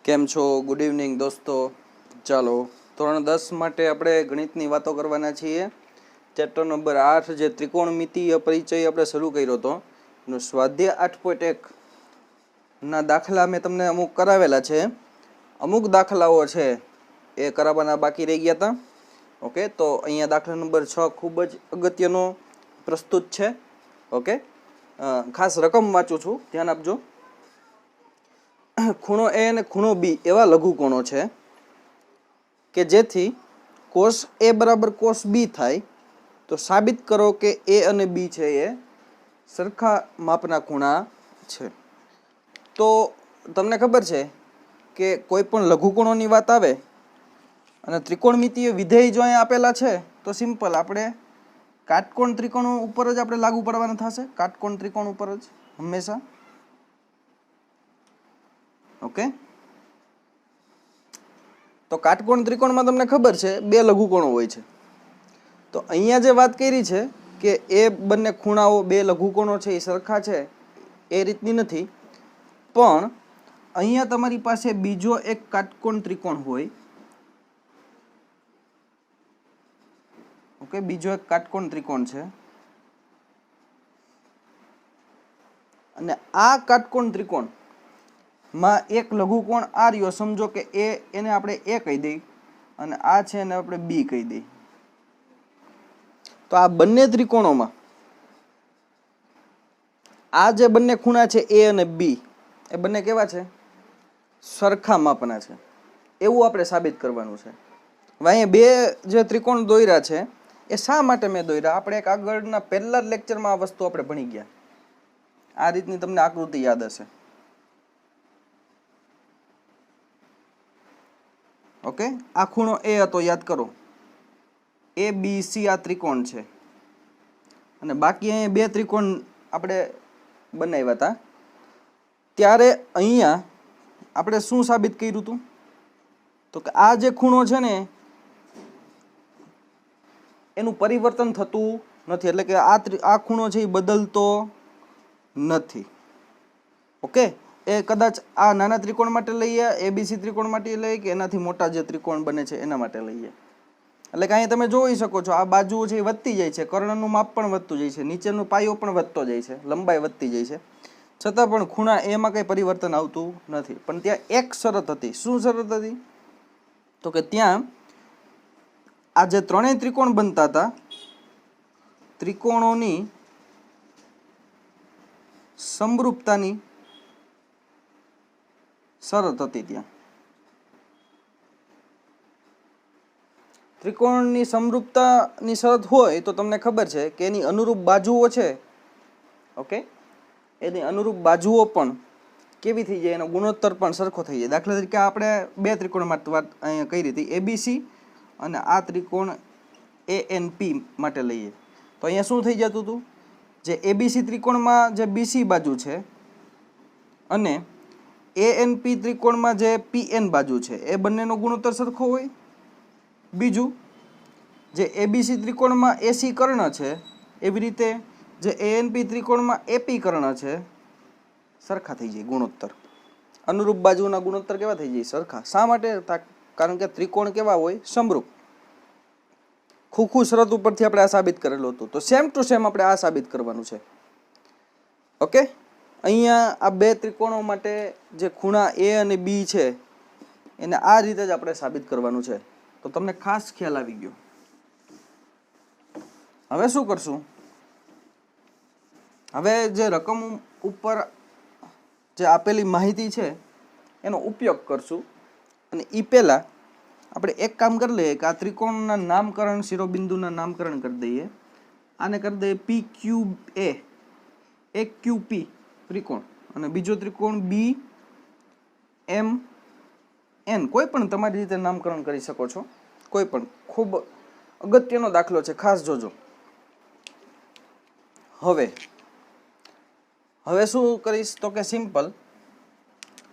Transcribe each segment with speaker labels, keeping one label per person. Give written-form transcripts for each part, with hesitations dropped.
Speaker 1: કેમ છો? Good evening દોસ્તો. ચાલો ધોરણ 10 માટે આપણે ગણિતની વાતો કરવાના છીએ. ચેપ્ટર નંબર 8 જે ત્રિકોણમિતિય પરિચય આપણે શરૂ કર્યો હતો એનું સ્વાધ્યાય 8.1 ના દાખલા મેં તમને અમુક કરાવેલા છે. અમુક દાખલાઓ છે એ કરાવવાના બાકી રહી ગયા હતા. ઓકે, તો અહીંયા દાખલા નંબર 6 ખૂબ જ અગત્યનો પ્રસ્તુત છે. ઓકે, ખાસ રકમ વાંચું છું, ધ્યાન આપજો. ખૂણો એ અને ખૂણો બી એવા લઘુકોણો છે કે જેથી કોસ એ બરાબર કોસ બી થાય તો સાબિત કરો કે એ અને બી છે એ સરખા માપના ખૂણા છે. તો તમને ખબર છે કે કોઈ પણ લઘુકોણોની વાત આવે અને ત્રિકોણમિતિય વિધેય જો અહીંયા આપેલા છે તો સિમ્પલ આપણે કાટકોણ ત્રિકોણ ઉપર જ આપણે લાગુ પડવાના થશે. કાટકોણ ત્રિકોણ ઉપર જ હંમેશા. ઓકે, તો કાટકોણ ત્રિકોણમાં તમને ખબર છે બે લઘુકોણો હોય છે. તો અહીંયા જે વાત કરી છે કે એ બંને ખૂણાઓ બે લઘુકોણો છે એ સરખા છે એ રીતની નથી, પણ અહીંયા તમારી પાસે બીજો એક કાટકોણ ત્રિકોણ હોય. ઓકે, બીજો એક કાટકોણ ત્રિકોણ છે અને આ કાટકોણ ત્રિકોણ માં એક લઘુકોણ આ રહ્યો, સમજો કે એને આપણે એ કહી દઈએ અને આ છે એને આપણે બી કહી દઈએ. તો આ બંને ત્રિકોણોમાં આ જે બંને ખૂણા છે એ અને બી એ બંને કેવા છે? સરખા માપના છે. એવું આપણે સાબિત કરવાનું છે. હવે અહીંયા બે જે ત્રિકોણ દોર્યા છે એ શા માટે મેં દોર્યા? આપણે એક આગળના પહેલા જ લેક્ચરમાં આ વસ્તુ આપણે ભણી ગયા. આ રીતની તમને આકૃતિ યાદ હશે. ઓકે, આ ખૂણો એ હતો, યાદ કરો. એ બી સી આ ત્રિકોણ છે અને બાકી અહીંયા બે ત્રિકોણ આપણે બનાવ્યા હતા. ત્યારે અહીંયા આપણે શું સાબિત કર્યું હતું? તો કે આ જે ખૂણો છે ને એનું પરિવર્તન થતું નથી, એટલે કે આ ખૂણો છે એ બદલતો નથી. ઓકે, એ કદાચ આ નાના ત્રિકોણ માટે લઈએ, એબીસી ત્રિકોણ માટે લઈએ કે એનાથી મોટા જે ત્રિકોણ બને છે એના માટે લઈએ. એટલે કે અહીંયા તમે જોઈ શકો છો આ બાજુઓ છે એ વધતી જાય છે, કર્ણનું માપ પણ વધતું જાય છે, નીચેનો પાયો પણ વધતો જાય છે, લંબાઈ વધતી જાય છે, છતાં પણ ખૂણા એમાં કંઈ પરિવર્તન આવતું નથી. પણ ત્યાં એક શરત હતી. શું શરત હતી? તો કે ત્યાં આ જે ત્રણેય ત્રિકોણ બનતા હતા ત્રિકોણોની સમરૂપતાની શરત હતી. ત્યાં ત્રિકોણની સમરૂપતાની શરત હોય તો તમને ખબર છે કે એની અનુરૂપ બાજુઓ છે, ઓકે, એની અનુરૂપ બાજુઓ પણ કેવી થઈ જાય, એનો ગુણોત્તર પણ સરખો થઈ જાય. દાખલા તરીકે આપણે બે ત્રિકોણ માટે વાત અહીંયા કરી હતી, એબીસી અને આ ત્રિકોણ એએનપી માટે લઈએ તો અહીંયા શું થઈ જતું હતું? જે એબીસી ત્રિકોણમાં જે બીસી બાજુ છે અને એએનપી ત્રિકોણમાં જે પીએન બાજુ છે એ બંનેનો ગુણોત્તર સરખો હોય. બીજું, જે એબીસી ત્રિકોણમાં એસી કર્ણ છે એવી રીતે જે એએનપી ત્રિકોણમાં એપી કર્ણ છે સરખા થઈ જાય ગુણોત્તર. અનુરૂપ બાજુના ગુણોત્તર કેવા થઈ જાય? સરખા. શા માટે? કારણ કે ત્રિકોણ કેવા હોય? સમરૂપ. ખૂખું શરત ઉપરથી આપણે આ સાબિત કરેલું હતું. તો સેમ ટુ સેમ આપણે આ સાબિત કરવાનું છે. ઓકે, અહીંયા આ બે ત્રિકોણો માટે જે ખૂણા એ અને બી છે એને આ રીતે જ આપણે સાબિત કરવાનું છે. તો તમને ખાસ ખ્યાલ આવી ગયો. હવે શું કરશું? હવે જે રકમ ઉપર જે આપેલી માહિતી છે એનો ઉપયોગ કરશું અને એ પહેલાં આપણે એક કામ કરી લઈએ કે આ ત્રિકોણના નામકરણ, શિરોબિંદુના નામકરણ કરી દઈએ. આને કરી દઈએ પી ક્યુ એ, એક ક્યુ પી ત્રિકોણ અને બીજો ત્રિકોણ બી એમ એન. કોઈ પણ તમારી રીતે નામકરણ કરી શકો છો, કોઈ પણ. ખૂબ અગત્યનો દાખલો છે, ખાસ જોજો. હવે શું કરીશ તો કે સિમ્પલ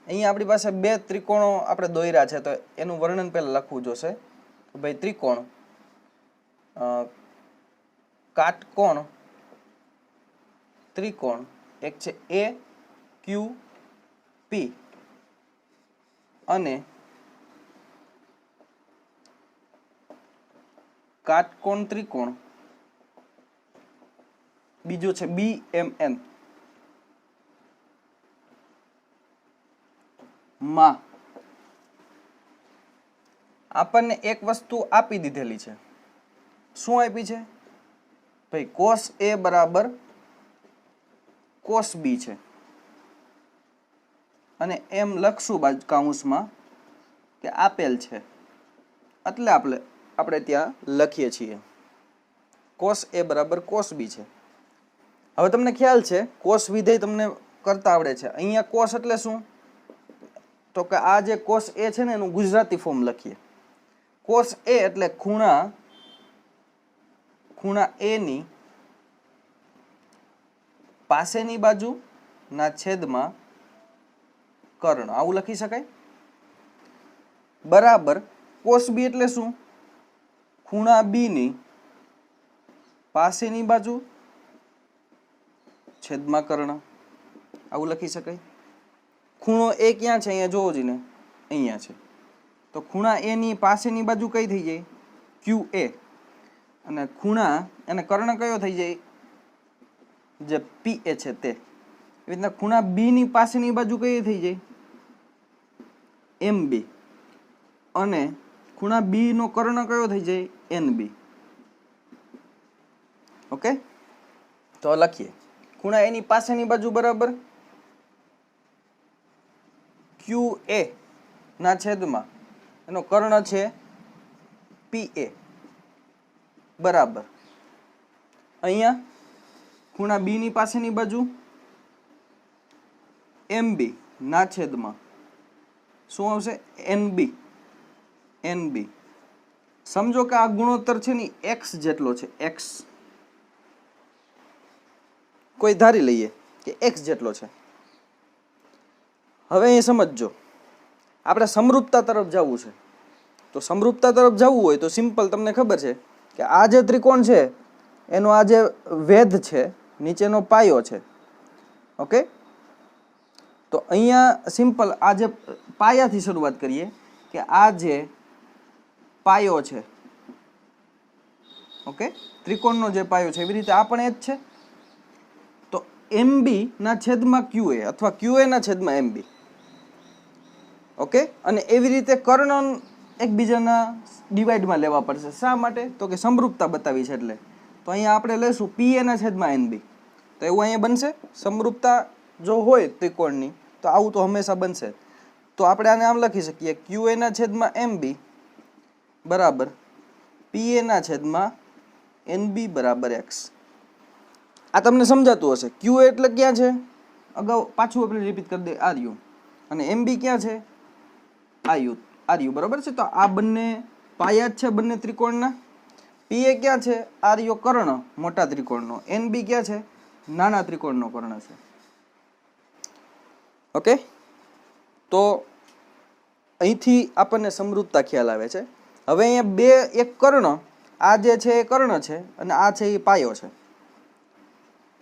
Speaker 1: અહીંયા આપણી પાસે બે ત્રિકોણો આપણે દોર્યા છે તો એનું વર્ણન પહેલાં લખવું જોશે. ભાઈ ત્રિકોણ કાટકોણ ત્રિકોણ એક છે એ ક્યુ પી અને કાટકોણ ત્રિકોણ બીજો છે BMN માં આપણને એક વસ્તુ આપી દીધેલી છે. શું આપી છે ભાઈ? cos A બરાબર cos B છે અને એમ લખશું બાજુ કૌંસમાં કે આપેલ છે, એટલે આપણે ત્યાં લખીએ છીએ cos A બરાબર cos B છે. હવે તમને ખ્યાલ છે cos વિધેય તમને કરતા આવડે છે. અહીંયા cos એટલે શું? તો કે આ જે cos A છે ને એનું ગુજરાતી ફોર્મ લખીએ. cos A એટલે ખૂણા A ની પાસેની બાજુ ના છેદમાં કર્ણ, આવું લખી શકાય. બરાબર cos B એટલે શું? ખૂણા B ની પાસેની બાજુ છેદમાં કર્ણ, આવું લખી શકાય. ખૂણો A ક્યાં છે? અહીંયા જોવો જ ને, અહીંયા છે. તો ખૂણા A ની પાસેની બાજુ કઈ થઈ જાય? QA. અને ખૂણા અને કર્ણ કયો થઈ જાય? જે PA છે તે. એવી રીતના ખૂણા B ની પાસેની બાજુ કઈ થઈ જાય? MB. અને ખૂણા B નો કર્ણ કયો થઈ જાય? NB. ઓકે, તો લખીએ. ખૂણા A ની પાસેની બાજુ બરાબર QA ના છેદમાં એનો કર્ણ છે PA બરાબર. અહીંયા ખૂણા B ની પાસેની બાજુ MB ના છેદમાં શું આવશે? NB. સમજો કે આ ગુણોત્તર છે ને x જેટલો છે. x કોઈ ધારી લઈએ કે x જેટલો છે. હવે અહીં સમજજો, આપણે સમરૂપતા તરફ જવું છે. તો સમરૂપતા તરફ જવું હોય તો સિમ્પલ તમને ખબર છે કે આ જે ત્રિકોણ છે એનો આ જે વેધ છે નીચેનો પાયો છે. ઓકે, તો અહીંયા સિમ્પલ આ જે પાયાથી શરૂઆત કરીએ કે આ જે પાયો છે, ઓકે, ત્રિકોણનો જે પાયો છે એવી રીતે આ પણ એ જ છે. તો MB ના છેદમાં QA અથવા QA ના છેદમાં MB. ઓકે, અને એવી રીતે કર્ણ એકબીજાના ડિવાઈડમાં લેવા પડશે. શા માટે? તો કે સમરૂપતા બતાવી છે એટલે. તો અહીંયા આપણે લઈશું PA ના છેદમાં NB. તો એવું અહીંયા બનશે. સમરૂપતા જો હોય ત્રિકોણની તો આવું તો હંમેશા બનશે. તો આપણે આને આમ લખી શકીએ QA ના છેદમાં MB બરાબર PA ના છેદમાં NB બરાબર x. આ તમને સમજાતું હશે. QA એટલે ક્યાં છે? અગાઉ પાછું આપણે રિપીટ કરી દઈએ, RU. અને MB ક્યાં છે? RU બરાબર છે. તો આ બંને પાયા જ છે બંને ત્રિકોણના. PA ક્યાં છે? RU કર્ણ મોટા ત્રિકોણનો. NB ક્યાં છે? નાના ત્રિકોણનો કર્ણ છે. ઓકે, તો અહીંથી આપણને સમરૂપતા ખ્યાલ આવે છે. હવે અહીંયા એક કર્ણ, આ જે છે એ કર્ણ છે અને આ છે એ પાયો છે.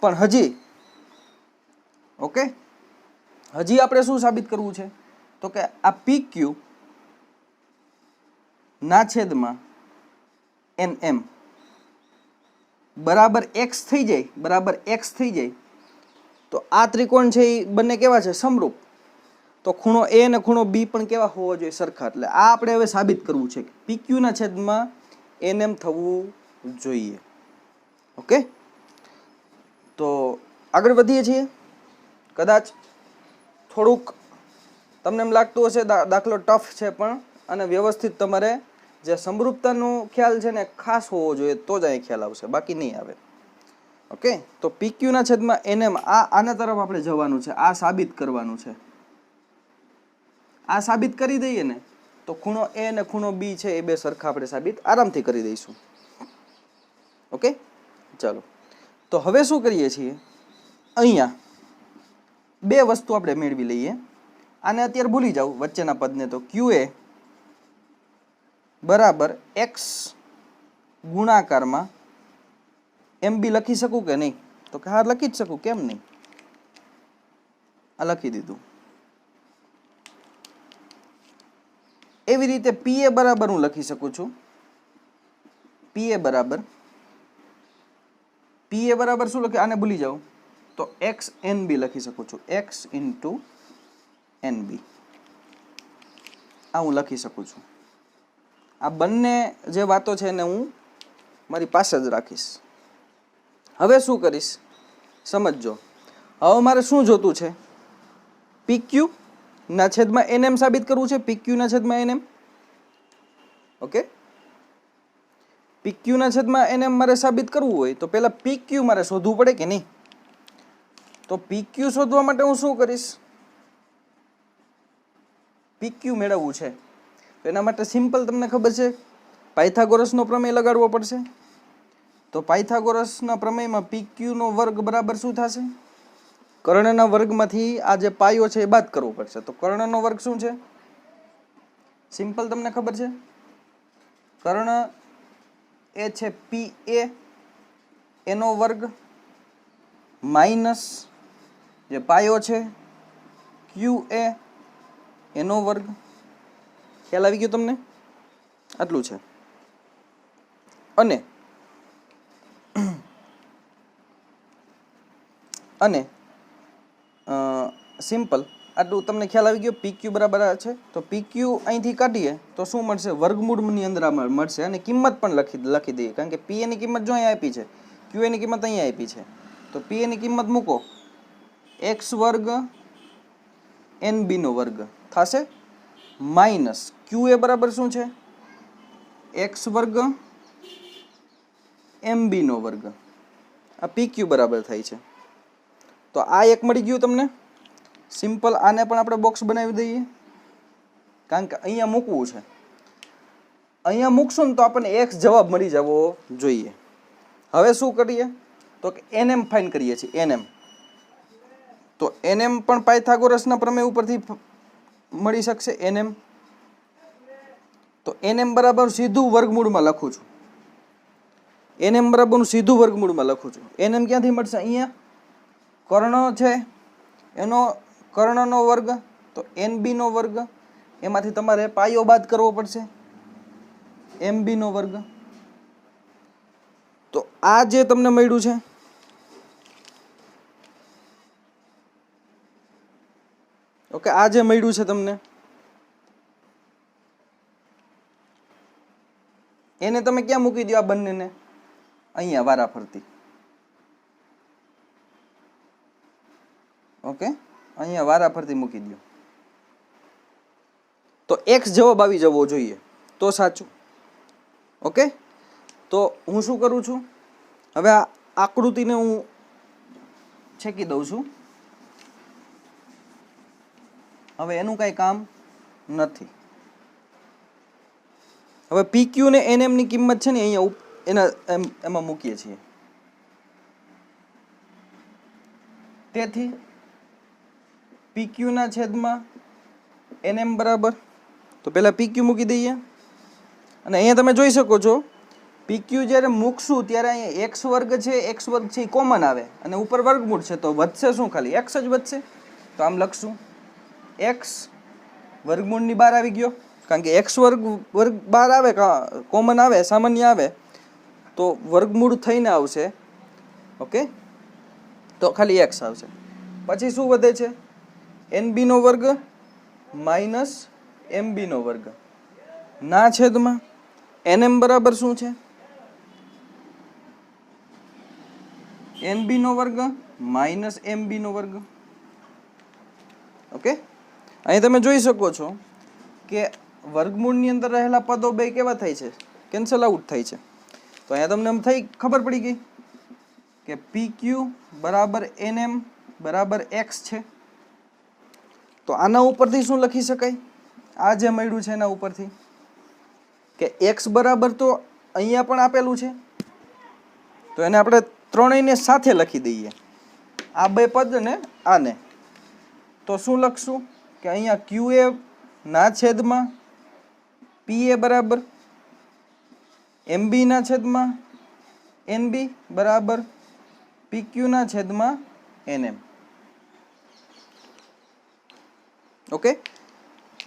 Speaker 1: પણ હજી ઓકે, હજી આપણે શું સાબિત કરવું છે? તો કે આ PQ ના છેદમાં NM બરાબર x થઈ જાય, તો આ ત્રિકોણ છે એ બંને કેવા છે? સમરૂપ. તો ખૂણો A અને ખૂણો B પણ કેવા હોવા જોઈએ? સરખા. એટલે આ આપણે હવે સાબિત કરવું છે કે PQ ના છેદમાં NM થવું જોઈએ. ઓકે, તો આગળ વધીએ છીએ. કદાચ થોડુંક તમને એમ લાગતું હશે દાખલો ટફ છે, પણ અને વ્યવસ્થિત તમારે જે સમરૂપતાનો ખ્યાલ છે ને ખાસ હોવો જોઈએ તો જ અહીં ખ્યાલ આવશે, બાકી નહીં આવે. ઓકે, તો PQ ના છેદમાં NM આના તરફ આપણે જવાનું છે, આ સાબિત કરવાનું છે. આ સાબિત કરી દઈએ ને તો ખૂણો A અને ખૂણો B છે એ બે સરખા આપણે સાબિત આરામથી કરી દઈશું. ઓકે, ચાલો. તો હવે શું કરીએ છીએ? અહીંયા બે વસ્તુ આપણે મેળવી લઈએ. આને અત્યારે ભૂલી જાવ વચ્ચેના પદને. તો QA બરાબર x ગુણાકારમાં MB લખી શકું કે નહીં? તો કે હા, લખી જ શકું, કેમ નહીં? આ લખી દીધું. એવી રીતે પી એ બરાબર હું લખી શકું છું, પી એ બરાબર શું લખે, આને ભૂલી જાઉં તો એક્સ એન બી લખી શકું છું, એક્સ ઇન્ટુ એન બી, આ હું લખી શકું છું. આ બંને જે વાતો છે એને હું મારી પાસે જ રાખીશ. હવે શું કરીશ સમજજો. હવે મારે શું જોતું છે, પીક્યુ ના છેદમાં એનએમ સાબિત કરવું છે, પીક્યુ ના છેદમાં એનએમ. ઓકે, પીક્યુ ના છેદમાં એનએમ મારે સાબિત કરવું હોય તો પહેલા પીક્યુ મારે શોધવું પડે કે નહીં. તો પીક્યુ શોધવા માટે હું શું કરીશ, પીક્યુ મેળવવું છે તો એના માટે સિમ્પલ તમને ખબર છે પાયથાગોરસનો પ્રમેય લગાડવો પડશે. તો પાયથાગોરસના પ્રમેયમાં પીક્યુ નો વર્ગ બરાબર શું થશે, કર્ણના વર્ગમાંથી આ જે પાયો છે એ બાદ કરવો પડશે. તો કર્ણનો વર્ગ શું છે, સિમ્પલ તમને ખબર છે, કર્ણ એ છે પી એ એનો વર્ગ માઇનસ જે પાયો છે ક્યુ એ એનો વર્ગ. ખ્યાલ આવી ગયો તમને, આટલું છે. અને સિમ્પલ આટલું તમને ખ્યાલ આવી ગયો. પીક્યુ બરાબર છે તો પીક્યુ અહીંથી કાઢીએ તો શું મળશે, વર્ગમૂળની અંદર મળશે અને કિંમત પણ લખી દઈએ, કારણ કે પી એની કિંમત જો અહીંયા આપી છે, ક્યુ એની કિંમત અહીંયા આપી છે. તો પી એની કિંમત મૂકો, એક્સ વર્ગ એન બી નો વર્ગ થશે માઇનસ ક્યુ એ બરાબર શું છે, એક્સ વર્ગ એમ બી નો વર્ગ. આ પીક્યુ બરાબર થાય છે. તો આ એક મળી ગયું તમને સિમ્પલ. આને પણ આપણે બોક્સ બનાવી દઈએ, કારણ કે અહીંયા મૂકવું છે. અહીંયા મૂકશું ને તો આપણને એક્સ જવાબ મળી જવો જોઈએ. હવે શું કરીએ તો કે એનએમ ફાઇન કરીએ છીએ, એનએમ. તો એનએમ પણ પાયથાગોરસના પ્રમેય ઉપરથી મળી શકશે, એનએમ. તો એનએમ બરાબર સીધું વર્ગમૂળમાં લખું છું, એનએમ બરાબરનું સીધું વર્ગમૂળમાં લખું છું. એનએમ ક્યાંથી મળશે, અહીંયા કર્ણ છે એનો કર્ણનો વર્ગ, તો એન બી નો વર્ગ, એમાંથી તમારે પાયો બાદ કરવો પડશે, એમ બી નો વર્ગ. તો આ જે તમને મળ્યું છે ઓકે, આ જે મળ્યું છે તમને એને તમે ક્યાં મૂકી દો, આ બંનેને અહીંયા વારાફરતી. ઓકે, અહીંયા વારાફરતી મૂકી દો તો એક્સ જવાબ આવી જવો જોઈએ તો સાચું. ઓકે, તો હું શું કરું છું, હવે આ આકૃતિને હું છેકી દઉં છું. હવે એનું કાંઈ કામ નથી. હવે પીક્યુ ને એનએમ ની કિંમત છે ને અહીંયા એમાં મૂકીએ છીએ. તેથી પીક્યુ ના છેદમાં એનએમ બરાબર, તો પહેલા પીક્યુ મૂકી દઈએ. અને અહીંયા તમે જોઈ શકો છો પીક્યુ જ્યારે મૂકશું ત્યારે અહીંયા એક્સ વર્ગ છે, એક્સ વર્ગ છે એ કોમન આવે અને ઉપર વર્ગમૂળ છે, તો વધશે શું, ખાલી એક્સ જ વધશે. તો આમ લખશું એક્સ વર્ગમૂળની બહાર આવી ગયો, કારણ કે એક્સ વર્ગ બહાર આવે, કોમન આવે, સામાન્ય આવે તો વર્ગમૂળ થઈને આવશે. ઓકે, તો ખાલી એક્સ આવશે. પછી શું વધે છે, એન બી નો વર્ગ માઇનસ એમ બી નો વર્ગ ના છેદમાં એનએમ બરાબર શું છે, એન બી નો વર્ગ માઇનસ એમ બી નો વર્ગ. ઓકે, અહીં તમે જોઈ શકો છો કે વર્ગમૂળની અંદર રહેલા પદો બે કેવા થાય છે, કેન્સલ આઉટ થાય છે. તો અહીંયા તમને એમ થઈ ખબર પડી ગઈ કે પી ક્યુ બરાબર એનએમ બરાબર એક્સ છે. તો આના ઉપરથી શું લખી શકાય, આ જે મળ્યું છે એના ઉપરથી કે એક્સ બરાબર તો અહીંયા પણ આપેલું છે, તો એને આપણે ત્રણેયને સાથે લખી દઈએ, આ બે પદ ને આને. તો શું લખશું કે અહીંયા ક્યુ એ ના છેદમાં પી એ બરાબર એમ બી ના છેદમાં એન બી બરાબર પી ક્યુ ના છેદમાં એન એમ. ઓકે,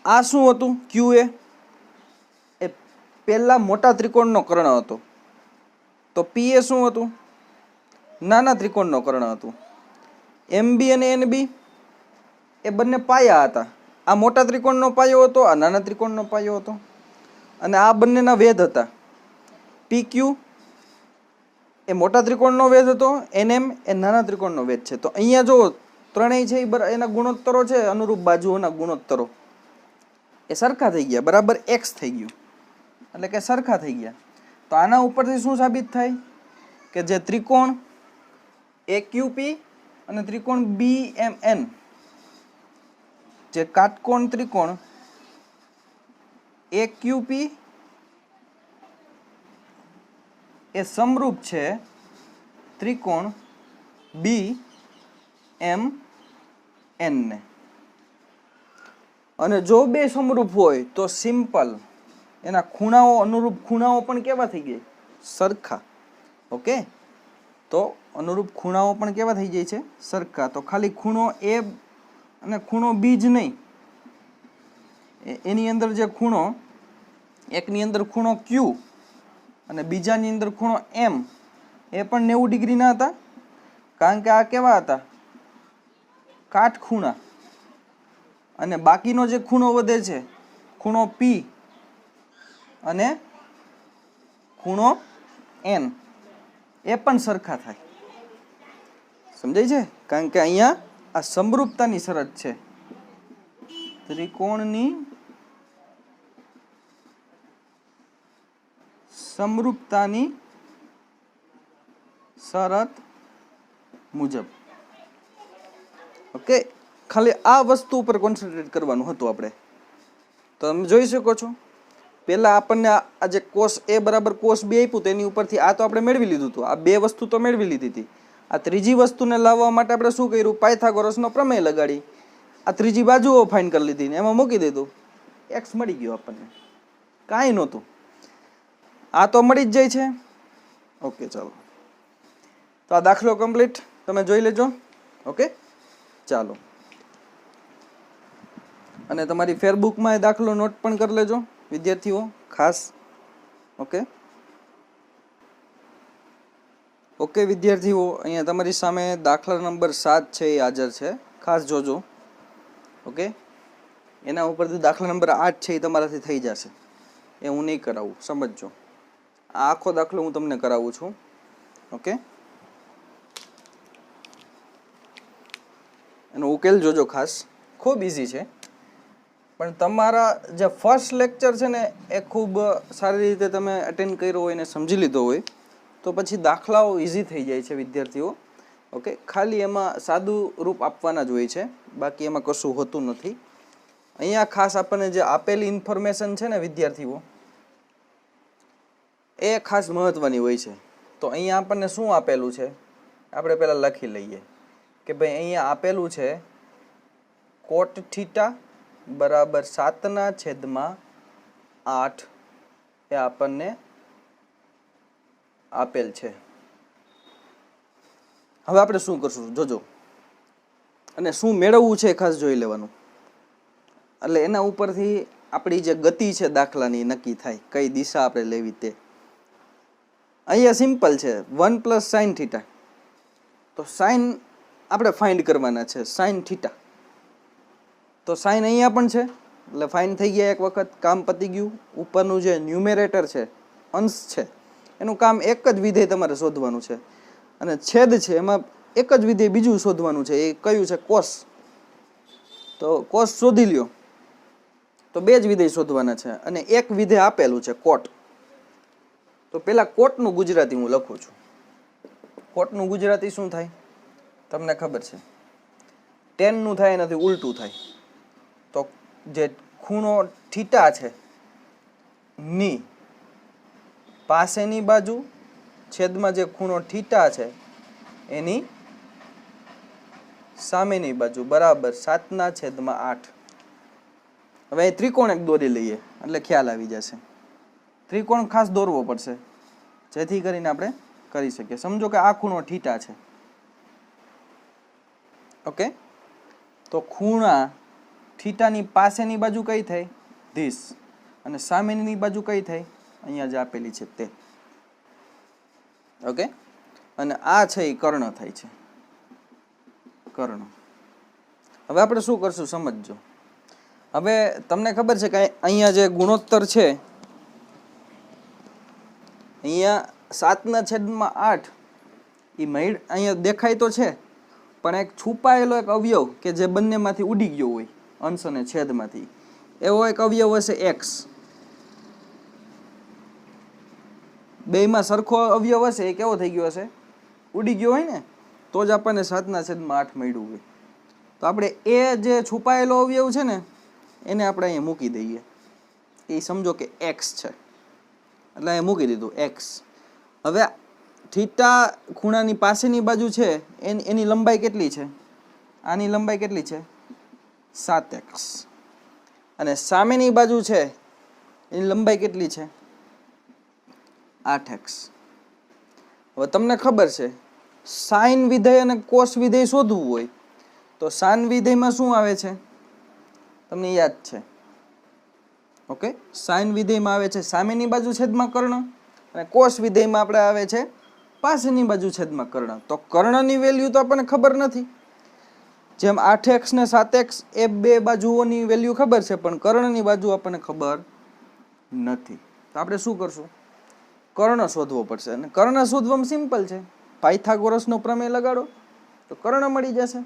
Speaker 1: આ શું હતું ક્યુ એ, પહેલા મોટા ત્રિકોણનો કર્ણ હતો, તો પી એ શું હતું? નાના ત્રિકોણનો કર્ણ હતું. એમબી અને એનબી એ બંને પાયા હતા. આ મોટા ત્રિકોણનો પાયો હતો, આ નાના ત્રિકોણનો પાયો હતો, અને આ બંનેના વેધ હતા. પી ક્યુ એ મોટા ત્રિકોણનો વેધ હતો, એનએમ એ નાના ત્રિકોણનો વેધ છે. તો અહીંયા જો ત્રણેય છે એના ગુણોત્તરો છે, અનુરૂપ બાજુઓના ગુણોત્તરો એ સરખા થઈ ગયા, બરાબર એક્સ થઈ ગયું, એટલે કે સરખા થઈ ગયા. તો આના ઉપરથી શું સાબિત થાય કે જે ત્રિકોણ એક્યુપી અને ત્રિકોણ બીએમએન, જે કાટકોણ ત્રિકોણ એક્યુપી એ સમરૂપ છે ત્રિકોણ બી એમ એન ને. અને જો બે સમરૂપ હોય તો સિમ્પલ એના ખૂણાઓ, અનુરૂપ ખૂણાઓ પણ કેવા થઈ જાય? સરખા. ઓકે, તો અનુરૂપ ખૂણાઓ પણ કેવા થઈ જાય છે? સરખા. તો ખાલી ખૂણો એ અને ખૂણો બી જ નહીં, એની અંદર જે ખૂણો, એકની અંદર ખૂણો ક્યુ અને બીજાની અંદર ખૂણો એમ, એ પણ 90 ડિગ્રીના હતા, કારણ કે આ કેવા હતા? કાટખૂણા. અને બાકીનો જે ખૂણો વધે છે, ખૂણો પી અને ખૂણો એન, એ પણ સરખા થાય. સમજાય છે? કારણ કે અહીંયા આ સમરૂપતાની શરત છે. ત્રિકોણની સમરૂપતાની શરત મુજબ. ઓકે, ખાલી આ વસ્તુ ઉપર કોન્સન્ટ્રેટ કરવાનું હતું આપણે. તો તમે જોઈ શકો છો, પહેલા આપણને આ જે કોસ એ બરાબર કોસ બી આપ્યું, તેની ઉપરથી આ તો આપણે મેળવી લીધું હતું, આ બે વસ્તુ તો મેળવી લીધી હતી. આ ત્રીજી વસ્તુને લાવવા માટે આપણે શું કર્યું? પાયથાગોરસનો પ્રમેય લગાડી આ ત્રીજી બાજુઓ ફાઇન્ડ કરી લીધી ને એમાં મૂકી દીધું, એક્સ મળી ગયો આપણને. કાંઈ નહોતું, આ તો મળી જ જાય છે. ઓકે, ચાલો, તો આ દાખલો કમ્પ્લીટ તમે જોઈ લેજો. ઓકે, ચાલો, અને તમારી ફેરબુકમાં એ દાખલો નોટ પણ કરી લેજો વિદ્યાર્થીઓ ખાસ. ઓકે ઓકે વિદ્યાર્થીઓ, અહીંયા તમારી સામે દાખલા નંબર 7 છે એ હાજર છે, ખાસ જોજો. ઓકે, એના ઉપરથી દાખલા નંબર 8 છે એ તમારાથી થઈ જશે, એ હું નહીં કરાવું, સમજજો. આ આખો દાખલો હું તમને કરાવું છું. ઓકે, એનો ઉકેલ જોજો ખાસ, ખૂબ ઇઝી છે. પણ તમારા જે ફર્સ્ટ લેક્ચર છે ને એ ખૂબ સારી રીતે તમે અટેન્ડ કર્યો હોય ને સમજી લીધો હોય તો પછી દાખલાઓ ઇઝી થઈ જાય છે વિદ્યાર્થીઓ. ઓકે, ખાલી એમાં સાદું રૂપ આપવાના જ હોય છે, બાકી એમાં કશું હોતું નથી. અહીંયા ખાસ આપણને જે આપેલી ઇન્ફોર્મેશન છે ને વિદ્યાર્થીઓ, એ ખાસ મહત્વની હોય છે. તો અહીંયા આપણને શું આપેલું છે આપણે પહેલાં લખી લઈએ કે ભાઈ અહીંયા આપેલું છે કોટ થીટા બરાબર 7/8 એ આપણને આપેલ છે. હવે આપણે શું કરશું જોજો, અને શું મેળવવું છે ખાસ જોઈ લેવાનું. એટલે એના ઉપરથી આપણી જે ગતિ છે દાખલાની નક્કી થાય, કઈ દિશા આપણે લેવી તે. અહીંયા સિમ્પલ છે 1 + sin θ. તો સાઇન આપણે ફાઇન્ડ કરવાના છે, sin θ. તો સાઇન અહીંયા પણ છે એટલે ફાઇન થઈ ગયા, એક વખત કામ પતી ગયું. ઉપરનું જે ન્યુમેરેટર છે, અંશ છે, એનું કામ એક જ વિધેય તમારે શોધવાનું છે, અને છેદ છે એમાં એક જ વિધેય બીજું શોધવાનું છે. એ કયું છે? કોસ. તો કોસ શોધી લ્યો, તો બે જ વિધેય શોધવાના છે, અને એક વિધેય આપેલું છે કોટ. તો પેલા કોટનું ગુજરાતી હું લખું છું. કોટનું ગુજરાતી શું થાય તમને ખબર છે? tan નું થાય, એનાથી ઉલટું થાય. તો જે ખૂણો થીટા છે ની પાસેની બાજુ છેદમાં જે ખૂણો થીટા છે એની સામેની બાજુ બરાબર 7/8. હવે અહીં ત્રિકોણ એક દોરી લઈએ એટલે ખ્યાલ આવી જશે. ત્રિકોણ ખાસ દોરવો પડશે જેથી કરીને આપણે કરી શકીએ. સમજો કે આ ખૂણો થીટા છે. ઓકે, તો ખૂણા થીટાની પાસેની બાજુ કઈ થાય? ધીસ. અને સામેની બાજુ કઈ થાય? અહીંયા જે આપેલી છે તે, ઓકે. અને આ છે એ કર્ણ થાય છે, કર્ણ. હવે આપણે શું કરશું સમજજો. હવે તમને ખબર છે કે અહીંયા જે ગુણોત્તર છે, અહીંયા 7/8 એ મૈડ અહીંયા દેખાય તો છે, પણ એક છુપાયેલો એક અવયવ કે જે બંનેમાંથી ઉડી ગયો હોય, અંશ અને છેદમાંથી, એવો એક અવયવ હશે એક્સ. બેયમાં સરખો અવયવ હશે, એ કેવો થઈ ગયો હશે, ઉડી ગયો હોય ને, તો જ આપણને 7/8 મળ્યું હોય. તો આપણે એ જે છુપાયેલો અવયવ છે ને એને આપણે અહીંયા મૂકી દઈએ. એ સમજો કે એક્સ છે, એટલે અહીંયા મૂકી દીધું એક્સ. હવે થીટા ખૂણાની પાસેની બાજુ છે એની લંબાઈ કેટલી છે, આની લંબાઈ કેટલી છે 7x, અને સામેની બાજુ છે એની લંબાઈ કેટલી છે 8x. હવે તમને ખબર છે સાઇન વિધેય અને કોસ વિધેય શોધવું હોય તો સાઇન વિધેયમાં શું આવે છે તમને યાદ છે, ઓકે. સાઇન વિધેયમાં આવે છે સામેની બાજુ છેદમાં કર્ણ, અને કોસ વિધેયમાં આપણે આવે છે પાસેની બાજુ છેદમાં કર્ણ. તો કર્ણની વેલ્યુ તો આપણને ખબર નથી, જેમ 8x ને 7x એ બે બાજુઓની વેલ્યુ ખબર છે, પણ કર્ણની બાજુ આપણને ખબર નથી. તો આપણે શું કરશું, કર્ણ શોધવો પડશે. અને કર્ણ શોધવામાં સિમ્પલ છે, પાયથાગોરસનો પ્રમેય લગાડો તો કર્ણ મળી જશે,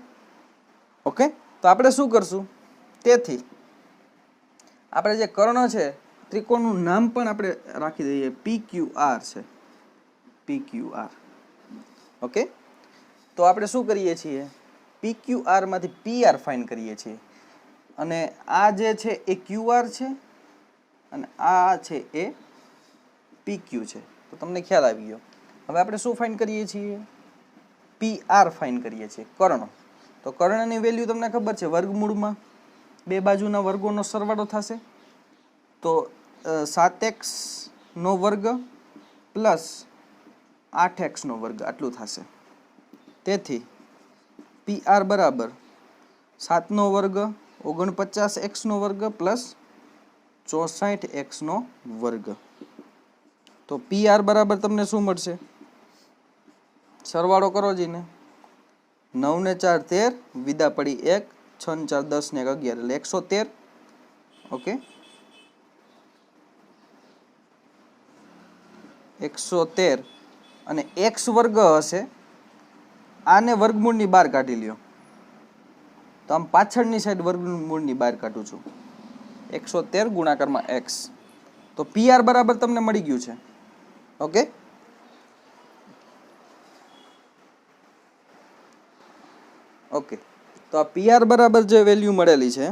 Speaker 1: ઓકે. તો આપણે શું કરશું, તેથી આપણે જે કર્ણ છે ત્રિકોણનું નામ પણ આપણે રાખી દઈએ PQR છે, PQR, ઓકે. તો આપણે શું કરીએ છીએ, PQR માંથી PR ફાઇન્ડ કરીએ છીએ, અને આ જે છે એ QR છે અને આ છે એ PQ છે. તો તમને ખ્યાલ આવી ગયો. હવે આપણે શું ફાઇન્ડ કરીએ છીએ, PR ફાઇન્ડ કરીએ છીએ, કર્ણ. તો કર્ણની વેલ્યુ તમને ખબર છે, વર્ગમૂળમાં બે બાજુના વર્ગોનો સરવાળો થશે, તો 7x નો વર્ગ પ્લસ 8x નો વર્ગ આટલું થશે. તેથી PR બરાબર 7 નો વર્ગ 49x નો વર્ગ પ્લસ 64x નો વર્ગ. તો PR બરાબર તમને શું મળશે, સરવાળો કરો જીને, 9 ને 4 13, વિદા પડી 1, 6 ને 4 10 ને 11 એટલે 113, ઓકે. 113 અને x વર્ગ હશે, આને વર્ગમૂળની બહાર કાઢી લ્યો. તો આમ પાછળની સાઈડ વર્ગમૂળની બહાર કાઢું છું, 113 ગુણાકારમાં x. તો PR બરાબર તમને મળી ગયું છે, ઓકે. ઓકે, તો આ PR બરાબર જે વેલ્યુ મળેલી છે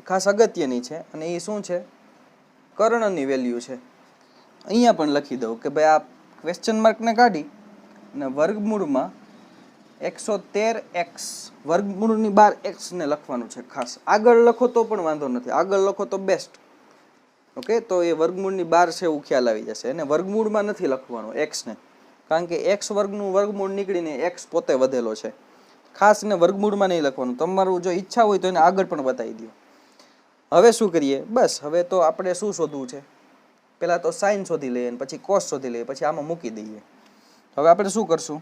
Speaker 1: ખાસ અગત્યની છે, અને એ શું છે, કર્ણની વેલ્યુ છે. અહીંયા પણ લખી દઉં કે ભાઈ આ ક્વેશ્ચન માર્કને કાઢી અને વર્ગમૂળમાં 113x, વર્ગમૂળની બહાર x ને લખવાનું છે. ખાસ આગળ લખો તો પણ વાંધો નથી, આગળ લખો તો બેસ્ટ, ઓકે. તો એ વર્ગમૂળની બહાર છે એવું ખ્યાલ આવી જશે. અને વર્ગમૂળમાં નથી લખવાનું x ને, કારણ કે x વર્ગનું વર્ગમૂળ નીકળીને x પોતે વધેલો છે. ખાસ ને વર્ગમૂળમાં નહીં લખવાનું. તમારું જો ઈચ્છા હોય તો એને આગળ પણ બતાવી દો. હવે શું કરીએ, બસ હવે તો આપણે શું શોધવું છે, પહેલાં તો સાઇન શોધી લઈએ, પછી કોસ શોધી લઈએ, પછી આમાં મૂકી દઈએ. હવે આપણે શું કરશું,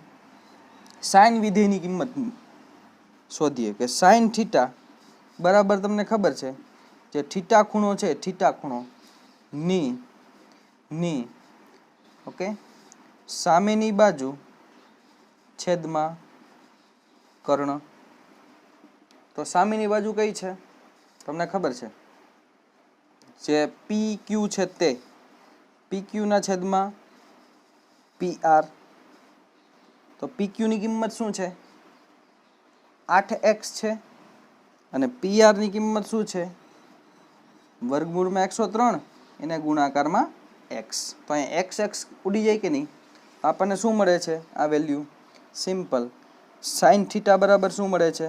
Speaker 1: સાઇન વિધેયની કિંમત શોધીએ કે સાઇન થીટા બરાબર તમને ખબર છે જે થીટા ખૂણો છે, થીટા ખૂણો ની ઓકે સામેની બાજુ છેદમાં કર્ણ. તો સામેની બાજુ કઈ છે તમને ખબર છે, જે PQ છે તે PQ ના છેદમાં PR. તો PQ ની કિંમત શું છે 8x છે, અને PR ની કિંમત શું છે વર્ગમૂળમાં 103 એને ગુણાકારમાં x. તો અહીંયા x ઉડી જાય કે નહીં, આપણને શું મળે છે આ વેલ્યુ સિમ્પલ. સાઇન થીટા બરાબર શું મળે છે,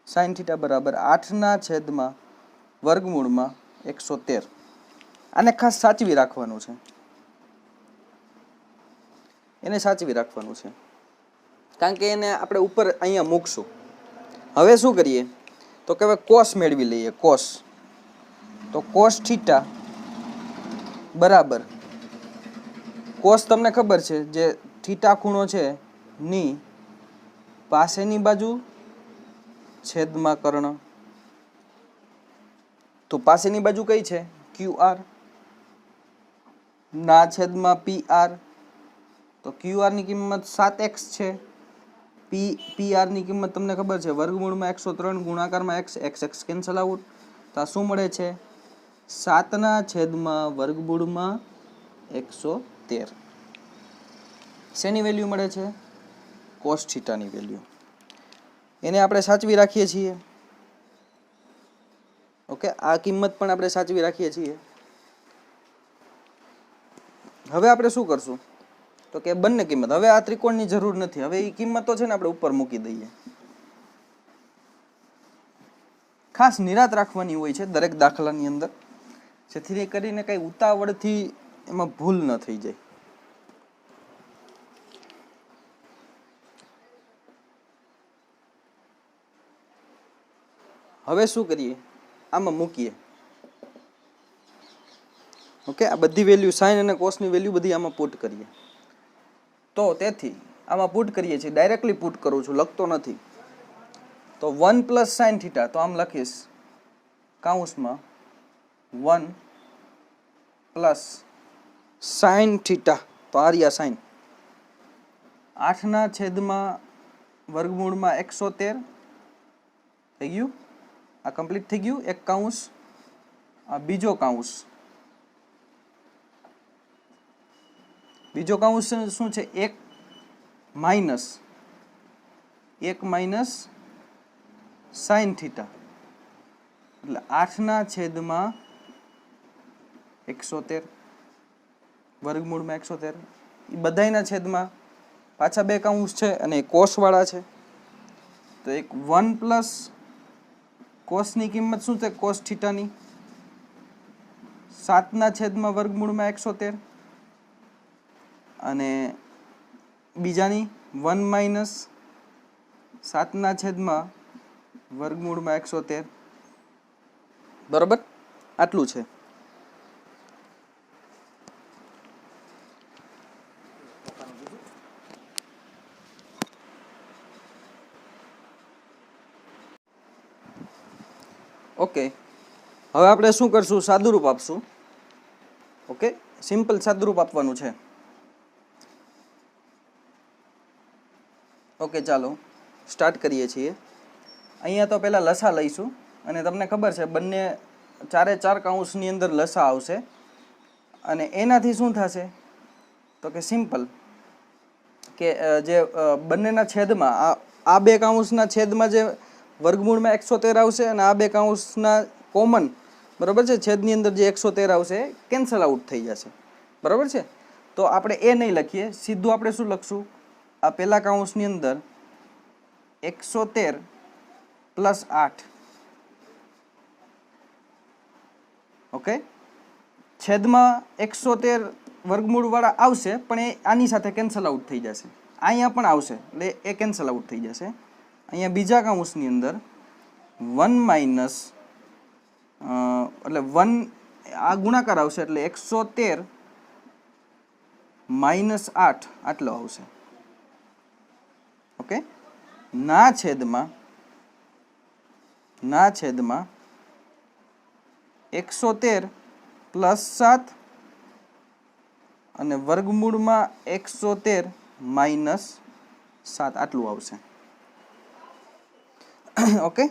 Speaker 1: સાઇન થીટા બરાબર 8 ના છેદમાં વર્ગમૂળમાં 113. આને ખાસ સાચવી રાખવાનું છે, એને સાચવી રાખવાનું છે, કારણ કે એને આપણે ઉપર અહીંયા મૂકશું. હવે શું કરીએ તો કે હવે કોસ મેળવી લઈએ. કોસ તો કોસ થીટા બરાબર કોસ તમને ખબર છે જે થીટા ખૂણો છે ની પાસેની બાજુ છેદમાં કર્ણ. તો પાસેની બાજુ કઈ છે? QR ના છેદમાં PR. તો QR ની કિંમત 7x છે. PR ની કિંમત તમને ખબર છે વર્ગમૂળમાં 103 ગુણાકારમાં x કેન્સલ આઉટ. તો આ શું મળે છે? 7 ના છેદમાં વર્ગમૂળમાં 113. શેની વેલ્યુ મળે છે? કોસ થીટાની વેલ્યુ. એને આપણે સાચવી રાખીએ છીએ. ઓકે, આ કિંમત પણ આપણે સાચવી રાખીએ છીએ. હવે આપણે શું કરશું તો કે બંને કિંમત, હવે આ ત્રિકોણની જરૂર નથી, હવે એ કિંમતો છે ને આપણે ઉપર મૂકી દઈએ. ખાસ નિરાત રાખવાની હોય છે દરેક દાખલાની અંદર, જેથી કરીને કઈ ઉતાવળથી એમાં ભૂલ ન થઈ જાય. હવે શું કરીએ? આમાં મૂકીએ. ઓકે, આ બધી વેલ્યુ સાઇન અને કોસની વેલ્યુ બધી આમાં પુટ કરીએ. તો તેથી આમાં પુટ કરીએ છીએ, ડાયરેક્ટલી પુટ કરું છું, લખતો નથી. તો 1 પ્લસ સાઇન થીટા, તો આમ લખીશ કૌંસમાં 1 પ્લસ સાઇન થીટા, તો આ રહ્યા સાઇન 8 ના છેદમાં વર્ગમૂળમાં 113 થઈ ગયું. આ કમ્પ્લીટ થઈ ગયું એક કૌંસ. આ બીજો કૌંસ શું છે? 1 માઇનસ સાઇન થીટા, એટલે 8 ના છેદમાં 113 વર્ગમૂળમાં 113. એ બધાયના છેદમાં પાછા બે કૌંસ છે અને કોસ વાળા છે. તો એક 1 પ્લસ કોસની કિંમત શું છે? કોસ થીટાની 7 ના છેદમાં વર્ગમૂળમાં 113, અને બીજાની 1 માઇનસ 7 ના છેદમાં વર્ગમૂળમાં 113. બરોબર, આટલું છે. ઓકે, હવે આપણે શું કરશું? સાદુરૂપ આપશું. ઓકે, સિમ્પલ સાદુરૂપ આપવાનું છે. ઓકે, ચાલો સ્ટાર્ટ કરીએ છીએ. અહીંયા તો પહેલાં લસા લઈશું, અને તમને ખબર છે બંને ચારે ચાર કૌંસની અંદર લસા આવશે, અને એનાથી શું થશે તો કે સિમ્પલ કે જે બંનેના છેદમાં આ બે કૌંસના છેદમાં જે વર્ગમૂળમાં 113 આવશે, અને આ બે કૌંસના કોમન બરાબર છે છેદની અંદર જે 113 આવશે કેન્સલ આઉટ થઈ જશે. બરાબર છે, તો આપણે એ નહીં લખીએ, સીધું આપણે શું લખશું? આ પહેલા કૌંસની અંદર 113 પ્લસ 8. ઓકે, છેદમાં 113 વર્ગમૂળ વાળા આવશે, પણ એ આની સાથે કેન્સલ આઉટ થઈ જશે. અહીંયા પણ આવશે એટલે એ કેન્સલ આઉટ થઈ જશે. અહીંયા બીજા કૌંસની અંદર 1 માઇનસ એટલે 1 આ ગુણાકાર આવશે, એટલે 113 માઇનસ 8 આટલો આવશે. ઓકે, ના છેદમાં 113 પ્લસ 7 અને વર્ગમૂળમાં 113 માઇનસ 7 આટલું આવશે. ઓકે,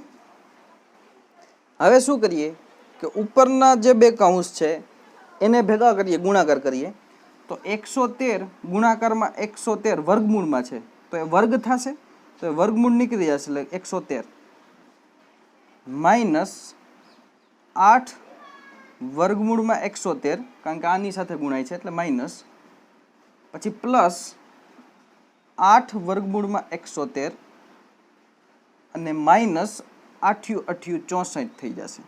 Speaker 1: હવે શું કરીએ કે ઉપરના જે બે કૌંસ છે એને ભેગા કરીએ, ગુણાકાર કરીએ. તો 113 ગુણાકારમાં 113 વર્ગમૂળમાં છે, તો એ વર્ગ થશે, તો એ વર્ગમૂળ નીકળી જશે, એટલે 113 માઇનસ 8 વર્ગમૂળમાં 113, કારણ કે આની સાથે ગુણાય છે એટલે માઇનસ, પછી પ્લસ 8 વર્ગમૂળમાં 113 અને માઇનસ 8 × 8 = 64 થઈ જશે.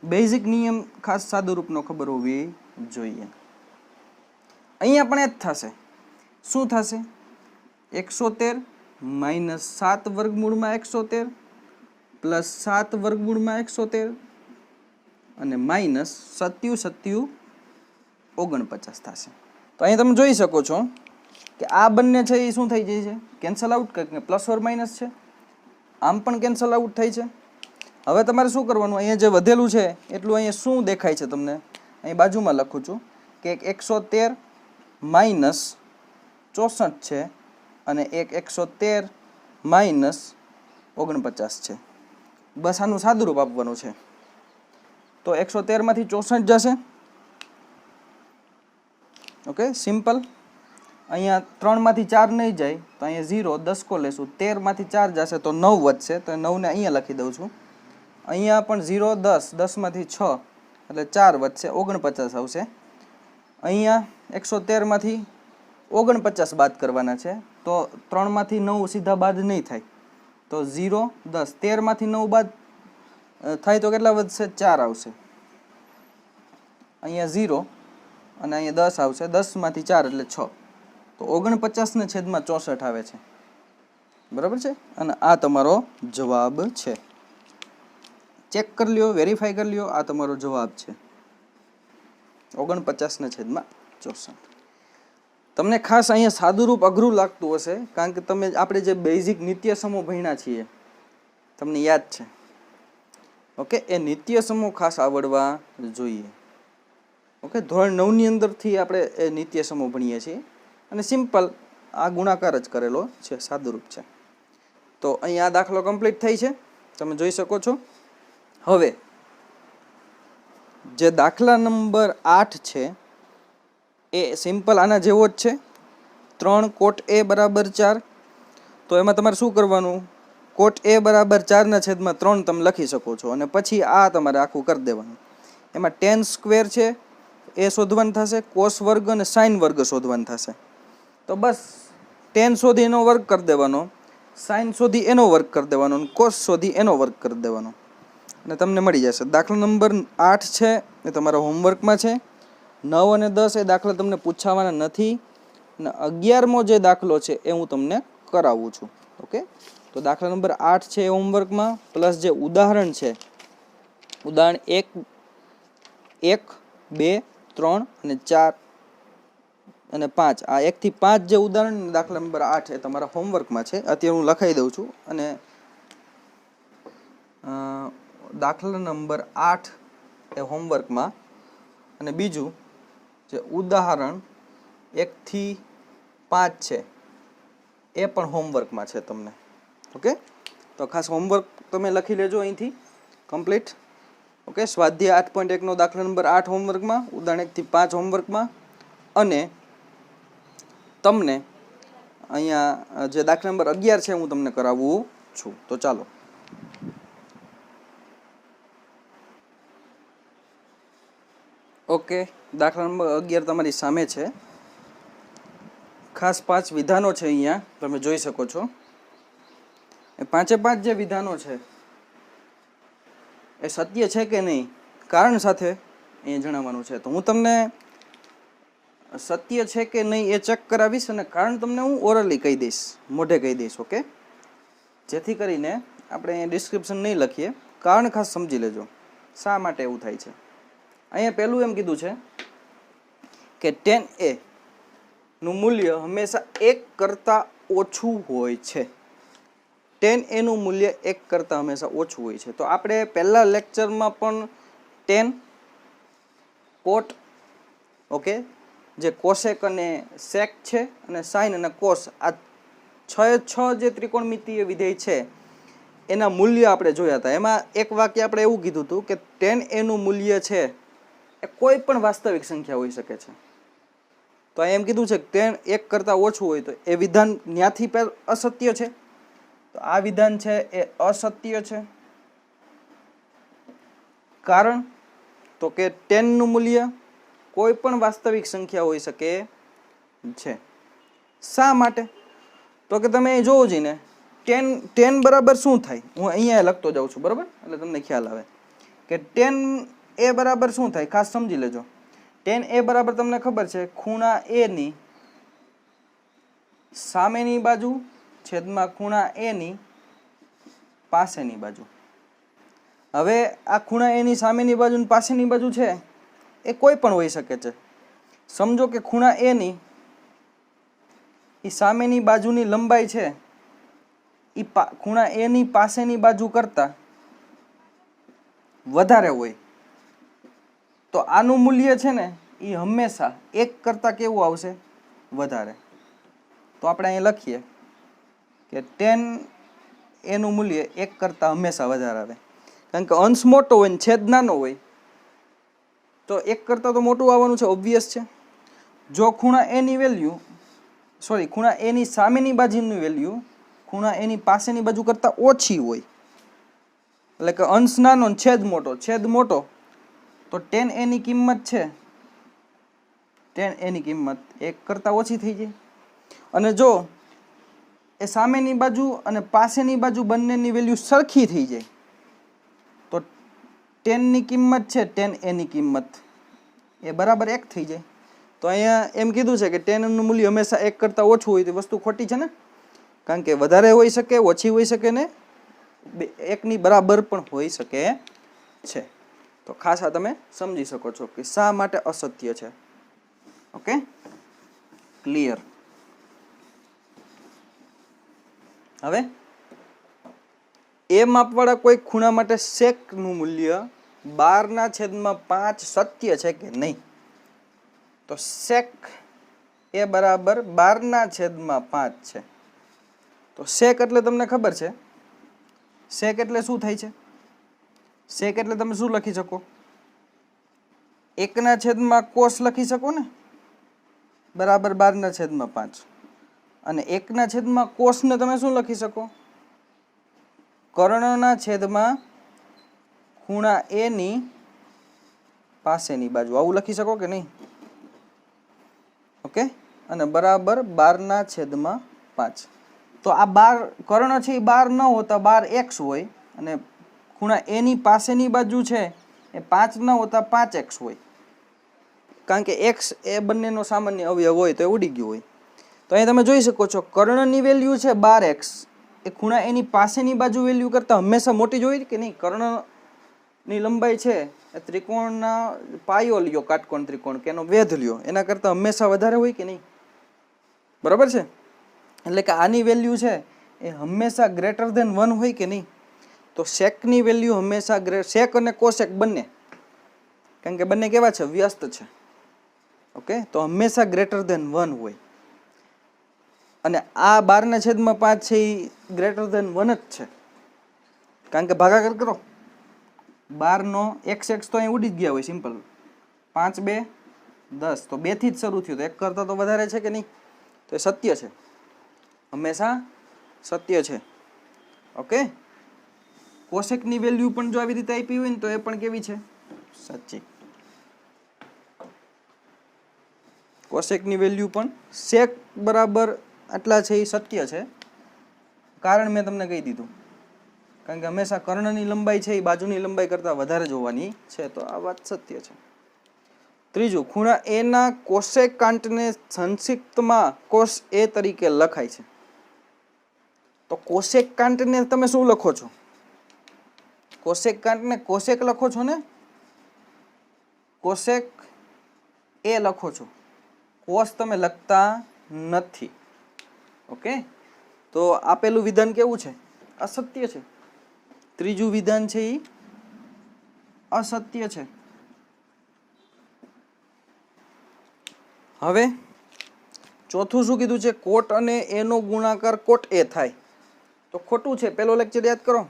Speaker 1: બેઝિક નિયમ ખાસ સાદુરૂપનો ખબર હોવી જોઈએ. અહીંયા પણ એ જ થશે. શું થશે? 113 માઇનસ 7 વર્ગમૂળમાં 113 પ્લસ 7 વર્ગમૂળમાં 113 અને માઇનસ 57 49 થશે. તો અહીં તમે જોઈ શકો છો કે આ બંને છે એ શું થઈ જાય છે, કેન્સલ આઉટ, કે પ્લસ ઓર માઇનસ છે, આમ પણ કેન્સલ આઉટ થાય છે. હવે તમારે શું કરવાનું, અહીંયા જે વધેલું છે એટલું અહીંયા શું દેખાય છે તમને, અહીં બાજુમાં લખું છું કે 113 માઇનસ 64 છે અને એક 113 માઇનસ 49 છે. બસ આનું સાદુરૂપ આપવાનું છે. તો 113 માંથી 64 જશે. Okay, simple. અહીંયા 3 માંથી 4 નહીં જાય તો અહીંયા 0, 10 કો લેશું. 13 માંથી 4 જશે તો 9 વધશે, તો 9 ને અહીંયા લખી દઉં છું. અહીંયા પણ 0, 10, 10 માંથી 6 એટલે 4 વધશે, 49 આવશે. અહીંયા 113 માંથી 49 બાદ કરવાના છે, તો 3 માંથી 9 સીધા બાદ નહીં થાય, તો 0, 10, 13 માંથી 9 બાદ થાય તો કેટલા વધશે, 4 આવશે. અહીંયા 0 અને અહીંયા 10 આવશે, 10 માંથી 4 એટલે 6, તો 49 ને છેદમાં 64 આવે છે. બરાબર છે, અને આ તમારો જવાબ છે. ચેક કરી લ્યો, વેરીફાઈ કરી લ્યો, આ તમારો જવાબ છે 49 ને છેદમાં 64. તમને ખાસ અહીંયા સાદુરૂપ અઘરું લાગતું હશે, કારણ કે તમે આપણે જે બેઝિક નિત્ય સમૂહ ભણ્યા છીએ તમને યાદ છે. ઓકે, એ નિત્ય સમૂહ ખાસ આવડવા જોઈએ. ઓકે, ધોરણ 9 ની અંદરથી આપણે એ નિત્ય સમૂહ ભણીએ છીએ અને સિમ્પલ આ ગુણાકાર જ કરેલો છે, સાદુરૂપ છે. તો અહીં આ દાખલો કમ્પ્લીટ થઈ છે, તમે જોઈ શકો છો. હવે જે દાખલા નંબર 8 છે એ સિમ્પલ આના જેવો જ છે. 3 કોટ a બરાબર 4. તો એમાં તમારે શું કરવાનું, કોટ a બરાબર 4 ના છેદમાં 3 તમે લખી શકો છો અને પછી આ તમારે આખું કરી દેવાનું. એમાં tan સ્ક્વેર છે એ શોધવાનું થશે, કોસ વર્ગ અને સાઇન વર્ગ શોધવાનું થશે. તો બસ tan શોધી એનો વર્ગ કરી દેવાનો, સાઇન શોધી એનો વર્ગ કરી દેવાનો અને કોસ શોધી એનો વર્ગ કરી દેવાનો અને તમને મળી જશે. દાખલો નંબર 8 છે એ તમારા હોમવર્કમાં છે. 9 અને 10 એ દાખલા તમને પૂછાવાના નથી અને 11મો જે દાખલો છે એ હું તમને કરાવું છું. ઓકે, તો દાખલા નંબર 8 છે એ હોમવર્કમાં, પ્લસ જે ઉદાહરણ છે, ઉદાહરણ 1, 2, 3 અને 4 અને 5, આ 1 થી 5 જે ઉદાહરણ દાખલા નંબર 8 એ તમારા હોમવર્કમાં છે. અત્યારે હું લખાઈ દઉં છું અને દાખલા નંબર 8 એ હોમવર્કમાં અને બીજું જે ઉદાહરણ 1 થી 5 છે એ પણ હોમવર્કમાં છે તમને. ઓકે, તો ખાસ હોમવર્ક તમે લખી લેજો અહીંથી કમ્પ્લીટ. ઓકે, સ્વાધ્યાય 8.1 નો દાખલા નંબર 8 હોમવર્કમાં, ઉદાહરણ 1 થી 5 હોમવર્કમાં અને તમને અહીંયા જે દાખલા નંબર 11 છે હું તમને કરાવું છું. તો ચાલો. ઓકે, દાખલા નંબર 11 તમારી સામે છે. ખાસ 5 વિધાનો છે, અહીંયા તમે જોઈ શકો છો. એ 5 જે વિધાનો છે એ સત્ય છે કે નહીં કારણ સાથે અહીંયા જણાવવાનું છે. તો હું તમને સત્ય છે કે નહીં એ ચેક કરાવીશ અને કારણ તમને હું ઓરલી કહી દઈશ, મોઢે કહી દઈશ. ઓકે, જેથી કરીને આપણે અહીંયા ડિસ્ક્રિપ્શન નહીં લખીએ, કારણ ખાસ સમજી લેજો શા માટે એવું થાય છે. અહીંયા પહેલું એમ કીધું છે કે tan a નું મૂલ્ય હંમેશા 1 કરતાં ઓછું હોય છે. tan a નું મૂલ્ય 1 કરતાં હંમેશા ઓછું હોય છે. તો આપણે પહેલા લેક્ચરમાં પણ tan, કોટ, ઓકે, જે કોસેક અને સેક છે અને સાઇન અને કોસ, આ 6 જે ત્રિકોણમિતિય વિધેય છે એના મૂલ્ય આપણે જોયા હતા. એમાં એક વાક્ય આપણે એવું કીધું હતું કે tan a નું મૂલ્ય છે એ કોઈ પણ વાસ્તવિક સંખ્યા હોઈ શકે છે. તો એમ કીધું છે કે tan 1 કરતાં ઓછું હોય તો એ વિધાન ન્યાથી અસત્ય છે. તો આ વિધાન છે એ અસત્ય છે. કારણ તો કે tan નું મૂલ્ય કોઈ પણ વાસ્તવિક સંખ્યા હોઈ શકે છે. શા માટે? તો કે તમે જોવો જ ને, tan બરાબર શું થાય, હું અહીંયા લખતો જાઉં છું, બરાબર, એટલે તમને ખ્યાલ આવે કે tan a બરાબર શું થાય. ખાસ સમજી લેજો. tan a બરાબર તમને ખબર છે ખૂણા a ની સામેની બાજુ છેદમાં ખૂણા a ની પાસેની બાજુ. હવે આ ખૂણા એની સામેની બાજુ અને પાસેની બાજુ છે એ કોઈ પણ હોઈ શકે છે. સમજો કે ખૂણા એની એ સામેની બાજુની લંબાઈ છે એ ખૂણા એની પાસેની બાજુ કરતાં વધારે હોય તો આનું મૂલ્ય છે ને એ હંમેશા 1 કરતાં કેવું આવશે? વધારે. તો આપણે અહીં લખીએ કે tan એનું મૂલ્ય 1 કરતાં હંમેશા વધારે આવે. કારણ કે અંશ મોટો હોય ને છેદ નાનો હોય તો 1 કરતાં તો મોટું આવવાનું છે, ઓબ્વિયસ છે. જો ખૂણા એની વેલ્યુ ખૂણા એની સામેની બાજુની વેલ્યુ ખૂણા એની પાસેની બાજુ કરતાં ઓછી હોય, એટલે કે અંશ નાનો ને છેદ મોટો તો tan એની કિંમત છે tan એની કિંમત 1 કરતાં ઓછી થઈ જાય. અને જો એ સામેની બાજુ અને પાસેની બાજુ બંનેની વેલ્યુ સરખી થઈ જાય તો tan ની કિંમત છે tan એની કિંમત એ બરાબર 1 થઈ જાય. તો અહીંયા એમ કીધું છે કે tan નું મૂલ્ય હંમેશા 1 કરતાં ઓછું હોય તો વસ્તુ ખોટી છે ને, કારણ કે વધારે હોઈ શકે, ઓછી હોઈ શકે ને 1 ની બરાબર પણ હોઈ શકે છે. તો ખાસ આ તમે સમજી શકો છો કે શા માટે અસત્ય છે. Okay, clear. હવે એ માપવાળા કોઈ ખૂણા માટે sec નું મૂલ્ય 12/5 સત્ય છે કે નહીં? તો sec એ બરાબર 12/5 છે. તો sec એટલે તમને ખબર છે, sec એટલે શું થાય છે? sec એટલે તમે શું લખી શકો? 1/cos cos લખી શકો ને, બરાબર 12/5. અને 1/cos cos ને તમે શું લખી શકો? કર્ણના છેદમાં ખૂણા એ ની પાસેની બાજુ, આવું લખી શકો કે નહીં? ઓકે, અને બરાબર 12/5. તો આ 12 કર્ણ છે એ 12 ન હોતા 12x હોય, અને ખૂણા એ ની પાસેની બાજુ છે એ 5 ન હોતા 5x હોય, કારણ કે x એ બંનેનો સામાન્ય અવયવ હોય તો એ ઉડી ગયું હોય. તો અહીં તમે જોઈ શકો છો કર્ણની વેલ્યુ છે 12x, એ ખૂણા એની પાસેની બાજુ વેલ્યુ કરતાં હંમેશા મોટી જ હોય કે નહીં? કર્ણની લંબાઈ છે એ ત્રિકોણના પાયો લ્યો, કાટકોણ ત્રિકોણ કે એનો વેધ લ્યો, એના કરતાં હંમેશા વધારે હોય કે નહીં? બરાબર છે. એટલે કે આની વેલ્યુ છે એ હંમેશા ગ્રેટર ધેન 1 હોય કે નહીં? તો સેકની વેલ્યુ હંમેશા સેક અને કોસેક બંને, કારણ કે બંને કેવા છે? વ્યસ્ત છે. ઓકે, તો હંમેશા ગ્રેટર ધેન 1 હોય. અને આ 12/5 છે એ ગ્રેટર ધેન 1 જ છે, કારણ કે ભાગાકાર કરો 12 નો x તો અહીં ઉડી જ ગયા હોય, સિમ્પલ. 5 2 10, તો 2 થી જ શરૂ થયું, તો 1 કરતાં તો વધારે છે કે નહીં? તો એ સત્ય છે, હંમેશા સત્ય છે. ઓકે, કોસેકની વેલ્યુ પણ જો આવી રીતે આપી હોય ને તો એ પણ કેવી છે? સાચી. કોસેકની વેલ્યુ પણ sec બરાબર આટલા છે એ સત્ય છે, કારણ મેં તમને કહી દીધું, કારણ કે હંમેશા કર્ણની લંબાઈ છે એ બાજુની લંબાઈ કરતાં વધારે જોવાની છે, તો આ વાત સત્ય છે. ત્રીજું, ખૂણા એ ના કોસેકાંટને સંક્ષિપ્તમાં cos a તરીકે લખાય છે. તો કોસેકાંટને તમે શું લખો છો? કોસેકાંટને કોસેક લખો છો ને, કોસેક એ લખો છો, કોસ તમે લખતા નથી. ઓકે, તો આપેલું વિધાન કેવું છે? અસત્ય છે. ત્રીજું વિધાન છે એ અસત્ય છે. હવે ચોથું શું કીધું છે? કોટ અને એનો ગુણાકાર કોટ એ થાય. તો ખોટું છે, પેલો લેક્ચર યાદ કરો.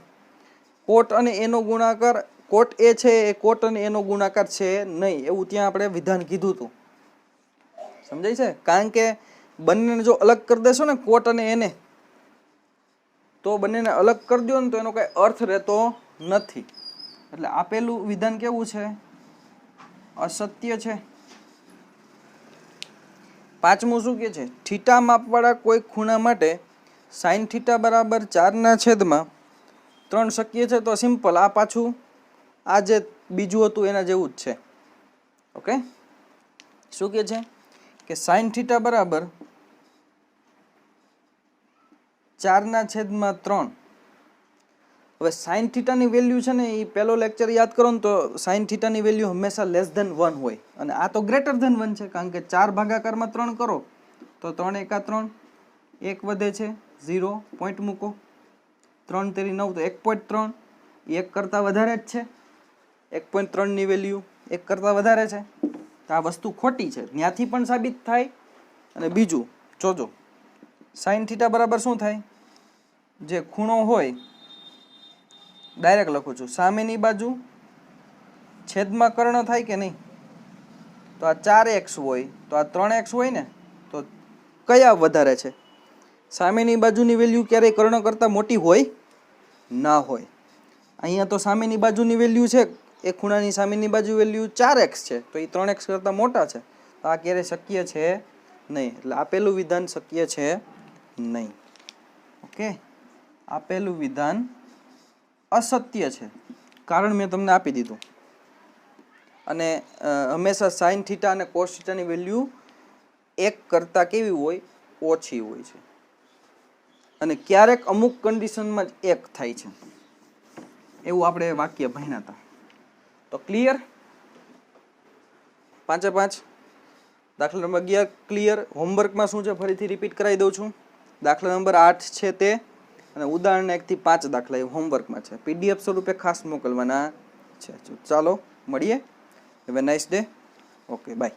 Speaker 1: કોટ અને એનો ગુણાકાર કોટ એ છે એ કોટ અને એનો ગુણાકાર છે નહીં, એવું ત્યાં આપણે વિધાન કીધું હતું. સમજાય છે? કારણ કે બંનેને જો અલગ કરી દેશો ને, કોટ અને એને, તો બંનેને અલગ કરી દો ને તો એનો કઈ અર્થ રહેતો નથી. એટલે આપેલું વિધાન કેવું છે? અસત્ય છે. પાંચમું શું કે છે? થીટા માપવાળા કોઈ ખૂણા માટે sin θ બરાબર 4/3 શક્ય છે. તો સિમ્પલ, આ પાછું આ જે બીજું હતું એના જેવું જ છે. ઓકે, શું કે છે કે sin θ બરાબર 4/3 હવે સાઇન થીટાની વેલ્યુ છે ને એ પહેલો લેક્ચર યાદ કરો ને તો સાઇન થીટાની વેલ્યુ હંમેશા <1 હોય અને આ તો <1 છે, કારણ કે 4 ભાગાકારમાં 3 કરો તો 3 એકા 3, 1 વધે છે 0, પોઈન્ટ મૂકો, 3 તેરી 9 તો 1.3, 1 કરતાં વધારે જ છે, 1.3 ની વેલ્યુ 1 કરતાં વધારે છે, તો આ વસ્તુ ખોટી છે, ત્યાંથી પણ સાબિત થાય. અને બીજું જોજો, સાઇન થીટા બરાબર શું થાય, જે ખૂણો હોય ડાયરેક્ટ લખું છું, સામેની બાજુ છેદમાં કર્ણ થાય કે નહીં, તો આ 4x હોય તો આ 3x હોય ને, તો કયા વધારે છે, સામેની બાજુની વેલ્યુ ક્યારેય કર્ણ કરતાં મોટી હોય ના હોય. અહીંયા તો સામેની બાજુની વેલ્યુ છે, એ ખૂણાની સામેની બાજુ વેલ્યુ 4x છે, તો એ 3x કરતાં મોટા છે, તો આ ક્યારેય શક્ય છે નહીં. એટલે આપેલું વિધાન શક્ય છે નહીં. ઓકે, આપેલું વિધાન અસત્ય છે, કારણ મેં તમને આપી દીધું. અને હંમેશા સાઇન થીટા અને કોસ થીટાની વેલ્યુ 1 કરતાં કેવી હોય, ઓછી હોય છે, અને ક્યારેક અમુક કન્ડિશનમાં જ 1 થાય છે, એવું આપણે વાક્ય ભણ્યા હતા. તો ક્લિયર? 5 દાખલા નંબર 11 ક્લિયર. હોમવર્કમાં શું છે ફરીથી રિપીટ કરાવી દઉં છું. દાખલા નંબર 8 છે તે, અને ઉદાહરણ 1 થી 5 દાખલા એ હોમવર્કમાં છે, PDF સ્વરૂપે ખાસ મોકલવાના છે. ચાલો મળીએ. Have a nice day. Okay, by.